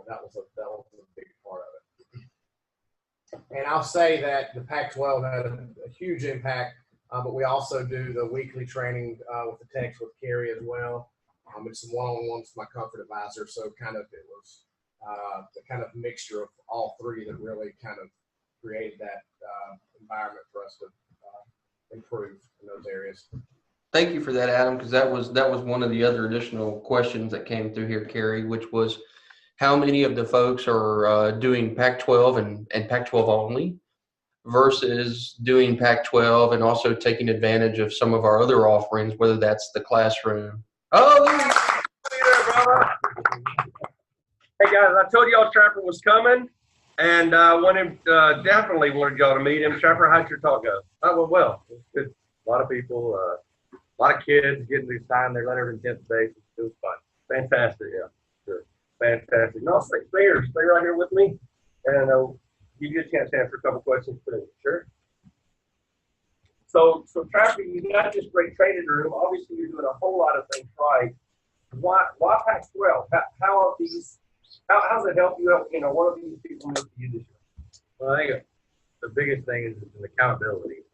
that was a big part of it. And I'll say that the Pac-12 had a huge impact, but we also do the weekly training with the techs with Kerry as well. It's some one-on-ones with my comfort advisor. So it was the kind of mixture of all three that really kind of created that environment for us to improve in those areas. Thank you for that, Adam, because that was one of the other additional questions that came through here, Kerry, which was how many of the folks are doing Pac-12 and Pac-12 only versus doing Pac-12 and also taking advantage of some of our other offerings, whether that's the classroom. Oh, brother. Hey guys, I told y'all Trapper was coming, and definitely wanted y'all to meet him. Trapper, how'd your talk go? Oh, well, it's a lot of people, a lot of kids getting to sign their letter of intent today. It was fun. Fantastic, yeah, sure. Fantastic. No, stay right here with me, and I'll give you a chance to answer a couple questions too. Sure. So Trapper, you got this great training room. Obviously, you're doing a whole lot of things right. Why Pac-12? How's it help you? What have these people meant to you this year? Well, I think the biggest thing is an accountability.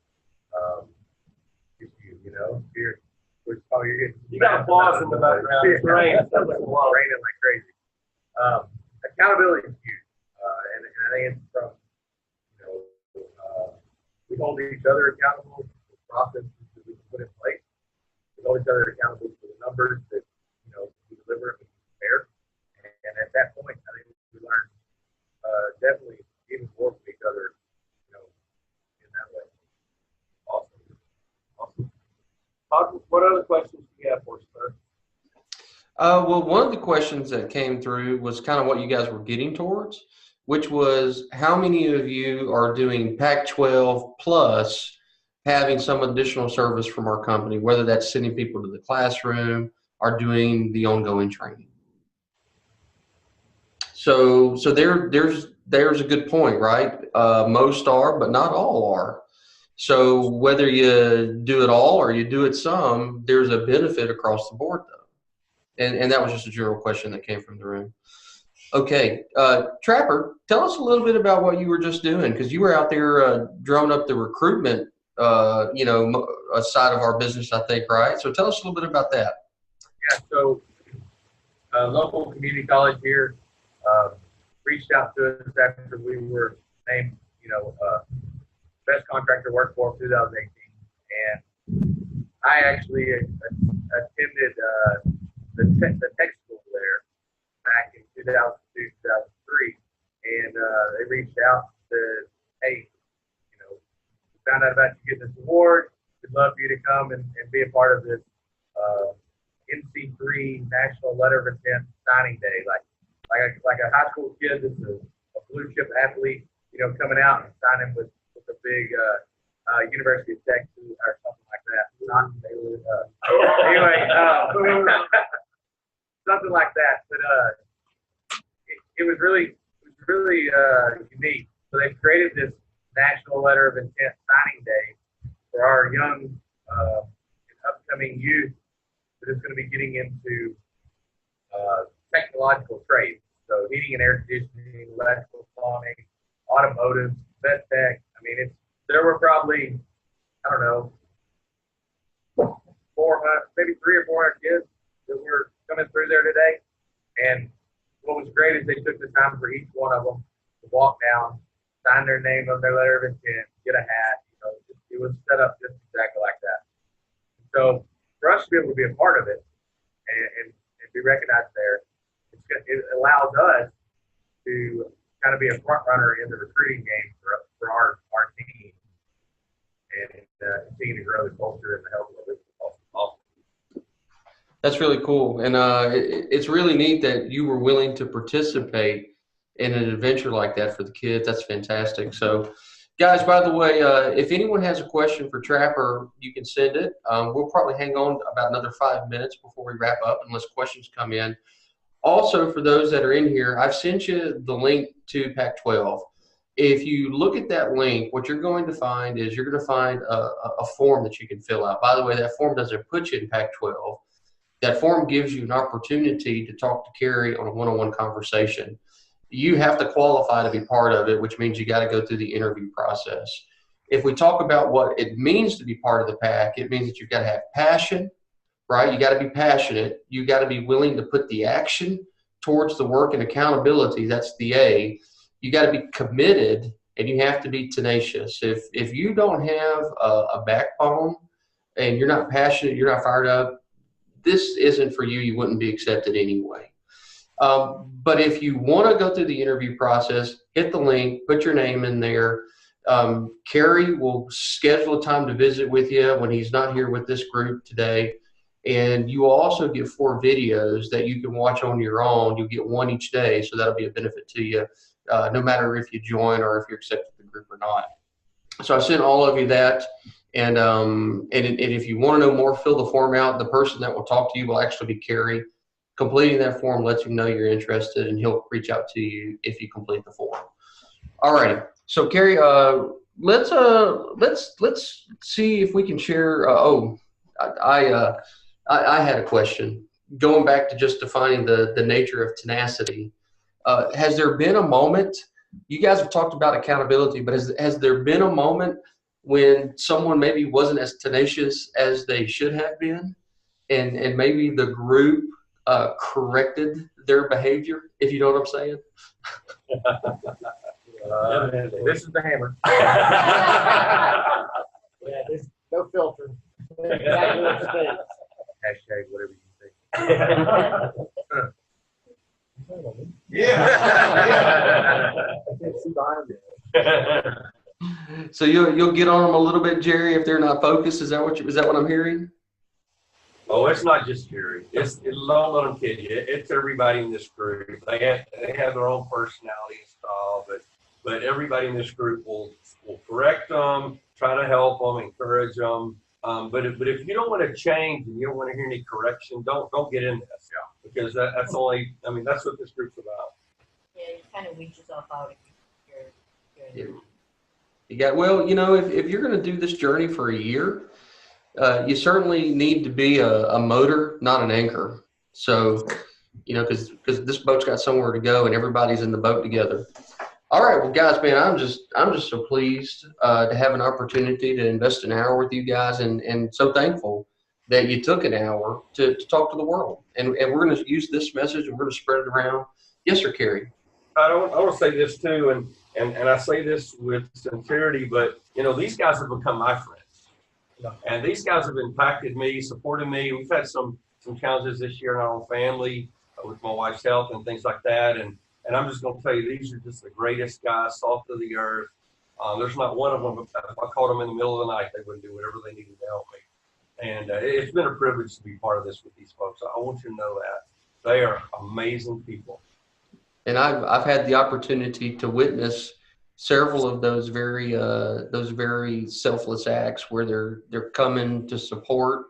You got applause in the background. It's raining. It's raining like crazy. Accountability is huge, and I think it's from we hold each other accountable for the processes that we put in place. We hold each other accountable for the numbers that we deliver and we prepare. And at that point, I think we learn definitely even more from each other, in that way. Awesome. Todd, what other questions do you have for us, sir? Well, one of the questions that came through was kind of what you guys were getting towards, which was how many of you are doing Pac-12 plus having some additional service from our company, whether that's sending people to the classroom or doing the ongoing training. So there's a good point, right? Most are, but not all are. So whether you do it all or you do it some, there's a benefit across the board, though. And that was just a general question that came from the room. Okay, Trapper, tell us a little bit about what you were just doing, because you were out there drawing up the recruitment, side of our business, I think, right? So tell us a little bit about that. Yeah, so local community college here reached out to us after we were named, best contractor to work for 2018, and I actually attended the tech school there back in 2002, 2003, and they reached out and said, hey, found out about you getting this award. We'd love for you to come and be a part of this NC3 National Letter of Intent Signing Day. Like a high school kid that's a blue chip athlete, coming out and signing with a big University of Texas or something like that. Not anyway, something like that. But it was really unique. So they've created this National Letter of Intent Signing Day for our young upcoming youth that is going to be getting into technological trades. So heating and air conditioning, electrical, plumbing, automotive, vet tech. I mean, there were probably, I don't know, 400, maybe 300 or 400 kids that were coming through there today. And what was great is they took the time for each one of them to walk down, sign their name on their letter of intent, get a hat. It was set up just exactly like that. So for us to be able to be a part of it and be recognized there, it allows us to kind of be a front runner in the recruiting game for our team and continue to grow the culture and the health of it. Awesome. That's really cool. And it's really neat that you were willing to participate in an adventure like that for the kids. That's fantastic. So, guys, by the way, if anyone has a question for Trapper, you can send it. We'll probably hang on about another 5 minutes before we wrap up unless questions come in. Also, for those that are in here, I've sent you the link to Pact 12. If you look at that link, what you're going to find is you're going to find a form that you can fill out. By the way, that form doesn't put you in Pact 12. That form gives you an opportunity to talk to Kerry on a one-on-one conversation. You have to qualify to be part of it, which means you got to go through the interview process. If we talk about what it means to be part of the PAC, it means that you've got to have passion, right? You got to be passionate. You got to be willing to put the action towards the work and accountability. That's the A. You got to be committed, and you have to be tenacious. If you don't have a backbone and you're not passionate, you're not fired up, this isn't for you. You wouldn't be accepted anyway. But if you want to go through the interview process, hit the link, put your name in there. Kerry will schedule a time to visit with you when he's not here with this group today. And you will also get 4 videos that you can watch on your own. You'll get 1 each day, so that'll be a benefit to you, no matter if you join or if you're accepted to the group or not. So I sent all of you that. And if you want to know more, fill the form out. The person that will talk to you will actually be Kerry. Completing that form lets you know you're interested, and he'll reach out to you if you complete the form. All righty. So Kerry, let's see if we can share. I had a question. Going back to just defining the nature of tenacity, has there been a moment? You guys have talked about accountability, but has there been a moment when someone maybe wasn't as tenacious as they should have been, and maybe the group corrected their behavior, if you know what I'm saying? This is the hammer. Yeah, there's no filter. Exactly what it is. Hashtag whatever you think. Yeah. I can't see behind it. So you'll get on them a little bit, Jerry, if they're not focused. Is that what I'm hearing? Oh, it's not just Jerry. Don't let them kid you. It's everybody in this group. They have their own personality and style, but everybody in this group will correct them, try to help them, encourage them. But if you don't want to change and you don't want to hear any correction, don't get in this. Yeah. Because that's what this group's about. Yeah, you kind of weed yourself out if you're You got, well, if you're going to do this journey for a year, you certainly need to be a motor, not an anchor. So you know, because this boat's got somewhere to go and everybody's in the boat together. All right, well, guys, man, I'm just so pleased to have an opportunity to invest an hour with you guys, and so thankful that you took an hour to talk to the world. And we're going to use this message and we're going to spread it around. Yes, sir, Kerry. I want to say this too, and I say this with sincerity, but you know, these guys have become my friends, and these guys have impacted me, supported me. We've had some challenges this year in our own family with my wife's health and things like that, and I'm just going to tell you, these are just the greatest guys, salt of the earth. There's not one of them. If I called them in the middle of the night, they would do whatever they needed to help me. And it's been a privilege to be part of this with these folks. I want you to know that they are amazing people. And I've had the opportunity to witness several of those very selfless acts where they're coming to support.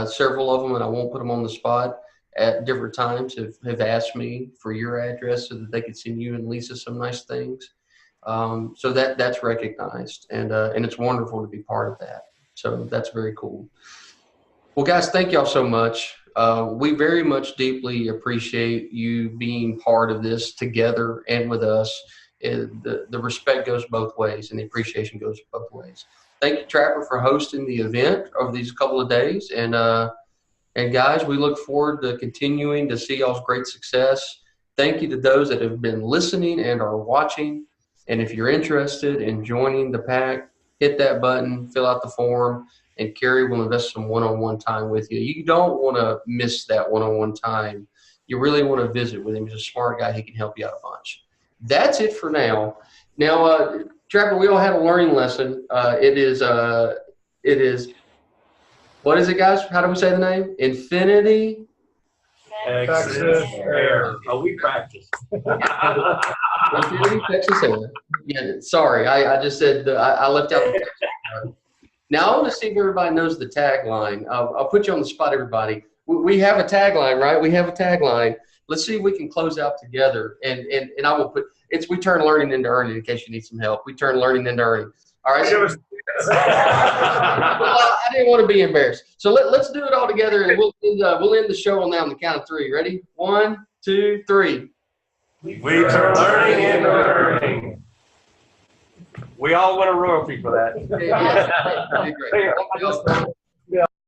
Several of them, and I won't put them on the spot, at different times have asked me for your address so that they could send you and Lisa some nice things. So that's recognized, and it's wonderful to be part of that. So that's very cool. Well, guys, thank y'all so much. We very much deeply appreciate you being part of this together and with us. The respect goes both ways, and the appreciation goes both ways. Thank you, Trapper, for hosting the event over these couple of days. And guys, we look forward to continuing to see y'all's great success. Thank you to those that have been listening and are watching. And if you're interested in joining the Pact, hit that button, fill out the form, and Kerry will invest some one-on-one time with you. You don't want to miss that one-on-one time. You really want to visit with him. He's a smart guy. He can help you out a bunch. That's it for now. Now, Trapper, we all had a learning lesson. It is, what is it, guys? How do we say the name? Infinity Texas Air. Oh, we practiced. Infinity Texas Air. Yeah, sorry, I just said I left out the Now, I want to see if everybody knows the tagline. I'll put you on the spot, everybody. We have a tagline, right? We have a tagline. Let's see if we can close out together. And I will put it's we turn learning into earning in case you need some help. We turn learning into earning. All right. So, well, I didn't want to be embarrassed. So let's do it all together, and we'll end the show on the count of three. Ready? 1, 2, 3. We turn learning into earning. We all win a royalty for that. Yeah, great.